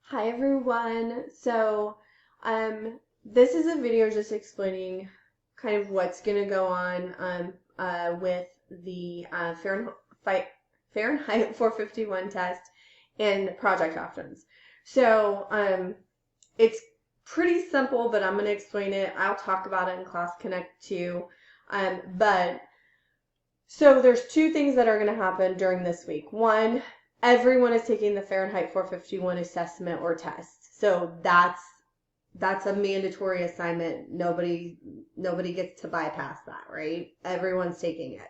Hi everyone. This is a video just explaining kind of what's going to go on with the Fahrenheit 451 test and project options. It's pretty simple, but I'm going to explain it. I'll talk about it in Class Connect too. So there's two things that are going to happen during this week. One, everyone is taking the Fahrenheit 451 assessment or test. So that's a mandatory assignment. Nobody gets to bypass that, right? Everyone's taking it.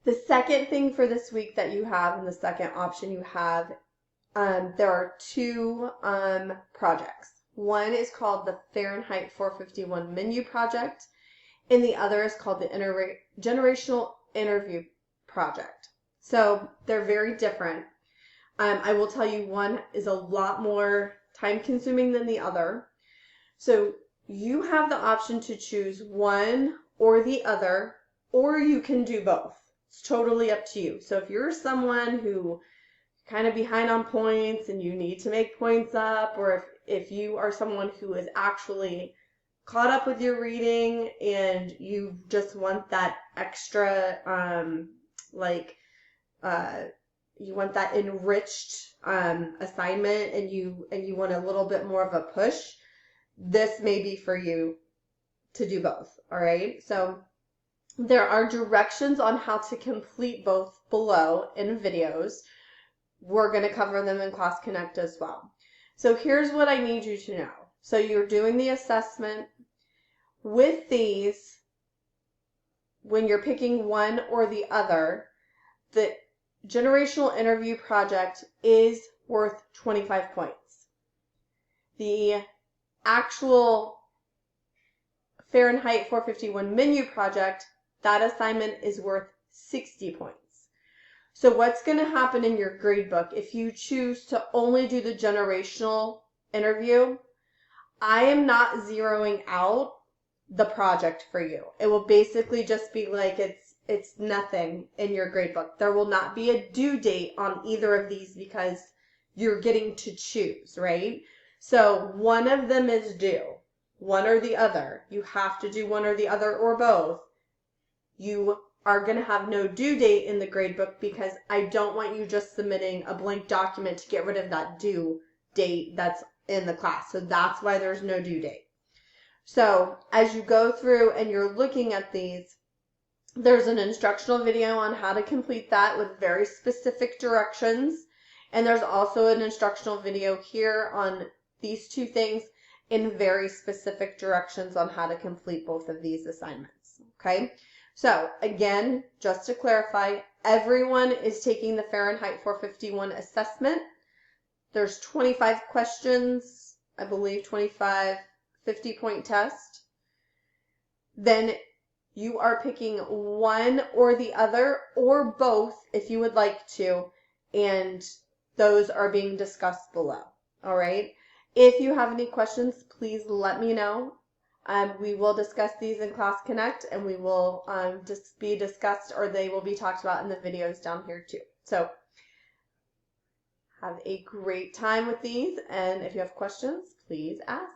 The second thing for this week that you have, and the second option you have, there are two projects. One is called the Fahrenheit 451 menu project, and the other is called the generational interview project. So they're very different. I will tell you one is a lot more time consuming than the other. So you have the option to choose one or the other, or you can do both. It's totally up to you. So if you're someone who kind of behind on points and you need to make points up, or if you are someone who is actually caught up with your reading and you just want that extra you want that enriched assignment and you want a little bit more of a push, this may be for you to do both. All right, so there are directions on how to complete both below in videos. We're going to cover them in Class Connect as well. So here's what I need you to know. So you're doing the assessment. With these, when you're picking one or the other, the generational interview project is worth 25 points. The actual Fahrenheit 451 menu project, that assignment is worth 60 points. So what's going to happen in your gradebook if you choose to only do the generational interview? I am not zeroing out the project for you. It will basically just be like it's nothing in your gradebook. There will not be a due date on either of these because you're getting to choose, right? So one of them is due, one or the other. You have to do one or the other or both. You are going to have no due date in the gradebook because I don't want you just submitting a blank document to get rid of that due date that's in the class. So that's why there's no due date. So as you go through and you're looking at these, there's an instructional video on how to complete that with very specific directions. And there's also an instructional video here on these two things in very specific directions on how to complete both of these assignments. Okay. So again, just to clarify, everyone is taking the Fahrenheit 451 assessment. There's 25 questions, I believe 25 50-point test. Then you are picking one or the other or both if you would like to, and those are being discussed below. All right. If you have any questions, please let me know. We will discuss these in Class Connect, and we will just be discussed, or they will be talked about in the videos down here too. So have a great time with these, and if you have questions, please ask.